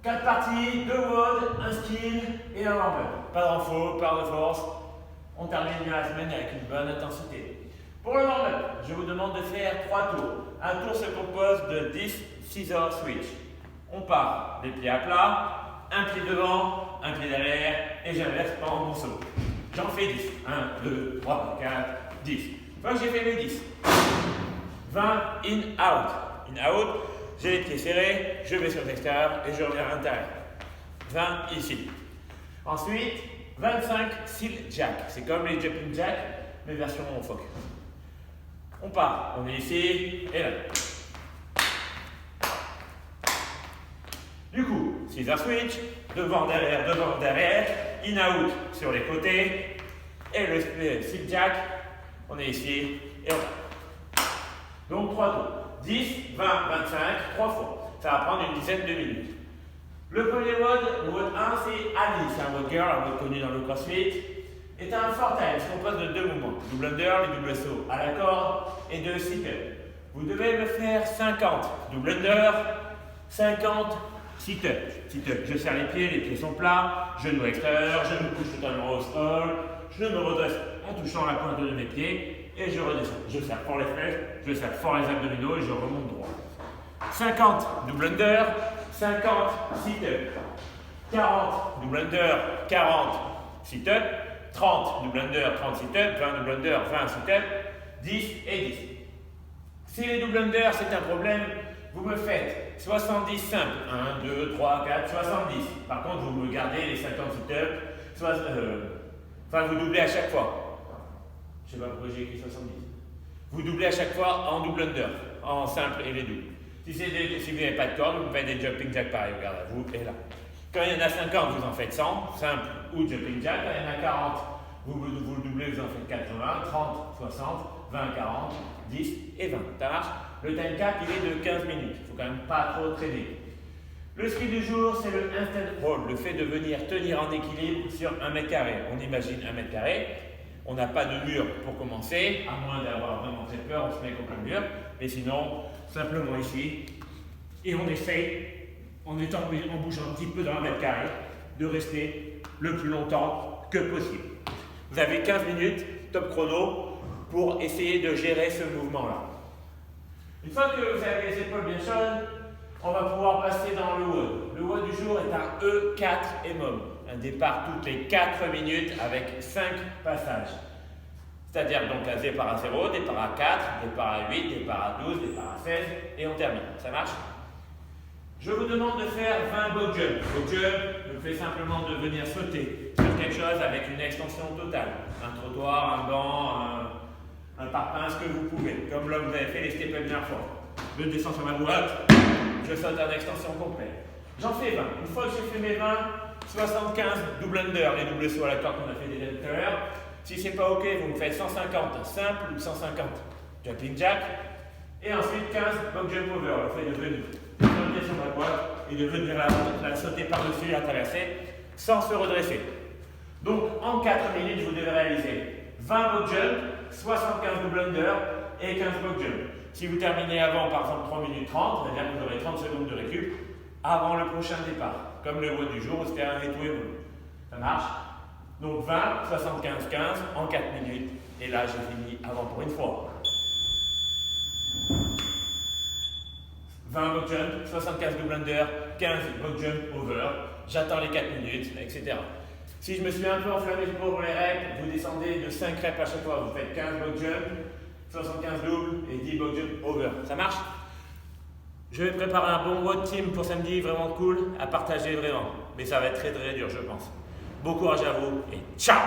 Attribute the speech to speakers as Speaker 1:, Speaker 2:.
Speaker 1: 4 parties, 2 WOD, un skill et un warm-up. Pas de renfort, pas de force. On termine bien la semaine avec une bonne intensité. Pour le warm-up, je vous demande de faire 3 tours. Un tour se compose de 10 scissor switch. On part des pieds à plat, un pied devant, un pied derrière et j'inverse pendant mon saut. J'en fais 10. 1, 2, 3, 4, 10. Une fois que j'ai fait les 10, 20 in, out. In, out, j'ai les pieds serrés, je vais sur l'extérieur et je reviens à l'intérieur. 20 ici. Ensuite, 25 seal jack. C'est comme les jumping jack, mais version phoque. On part, on est ici et là. Du coup, scissor switch, devant, derrière, in, out sur les côtés, et le seal jack, on est ici et on va. Donc 3 tours, 10, 20, 25, 3 fois. Ça va prendre une dizaine de minutes. Le premier WOD, le WOD 1, c'est Ali, c'est un WOD girl, un WOD connu dans le CrossFit, est un fortin, il se compose de 2 mouvements, double under, les doubles sauts à la corde et 2 sit-ups. Vous devez me faire 50 double under, 50 sit-up. Sit-up, je serre les pieds sont plats, genou extérieur, je me couche totalement au sol, je me redresse en touchant la pointe de mes pieds et je redescends. Je serre fort les fesses, je serre fort les abdominaux et je remonte droit. 50 double under, 50 sit-up, 40 double under, 40 sit-up, 30 double under, 30 sit-up, 20 double under, 20 sit-up, 10 et 10. Si les double under c'est un problème, vous me faites 70 simples, 1, 2, 3, 4, 70. Par contre, vous me gardez les 50 sit-up, vous doublez à chaque fois. Je ne sais pas pourquoi j'ai écrit 70. Vous doublez à chaque fois en double under, en simple et les doubles. Si vous n'avez pas de corde, vous faites des jumping jack pareil, regarde, à vous et là. Quand il y en a 50, vous en faites 100, simple ou jumping jack. Quand il y en a 40, vous le doublez, vous en faites 80, 30, 60, 20, 40, 10 et 20. Ça marche? Le time cap, il est de 15 minutes. Il ne faut quand même pas trop traîner. Le skill du jour, c'est le instant hold, le fait de venir tenir en équilibre sur 1 mètre carré. On imagine 1 mètre carré. On n'a pas de mur pour commencer, à moins d'avoir vraiment très peur, on se met contre le mur. Mais sinon, simplement ici. Et on essaye, en bougeant un petit peu dans 1 mètre carré, de rester le plus longtemps que possible. Vous avez 15 minutes, top chrono, pour essayer de gérer ce mouvement-là. Une fois que vous avez les épaules bien chaudes, on va pouvoir passer dans le WOD. Le WOD du jour est un E4 EMOM. Un départ toutes les 4 minutes avec 5 passages. C'est-à-dire donc un départ à 0, départ à 4, départ à 8, départ à 12, départ à 16 et on termine. Ça marche? Je vous demande de faire 20 box jump. Box jump me fait simplement de venir sauter sur quelque chose avec une extension totale. Un trottoir, un banc, un parpaing, ce que vous pouvez. Comme là vous avez fait les steps la dernière fois. Je descends sur ma droite, je saute en extension complète. J'en fais 20. Une fois que j'ai fait mes 20, 75 double under, les doubles sauts à la corde qu'on a fait déjà tout à l'heure. Si c'est pas ok, vous me faites 150 simple ou 150 jumping jack. Et ensuite 15 box jump over, le fait de venir sauter sur ma boîte et de venir la sauter par-dessus, la traverser, sans se redresser. Donc en 4 minutes, vous devez réaliser 20 box jump, 75 double under et 15 box jump. Si vous terminez avant, par exemple 3 minutes 30, c'est-à-dire que vous aurez 30 secondes de récup avant le prochain départ. Comme le WOD du jour, c'était un et tout et bon. Ça marche? Donc 20, 75, 15 en 4 minutes. Et là, j'ai fini avant pour une fois. 20 box jump, 75 double under, 15 box jump over. J'attends les 4 minutes, etc. Si je me suis un peu enflammé pour les reps, vous descendez de 5 reps à chaque fois. Vous faites 15 box jump, 75 double et 10 box jump over. Ça marche? Je vais préparer un bon WOD team pour samedi, vraiment cool, à partager vraiment. Mais ça va être très très dur, je pense. Bon courage à vous et ciao!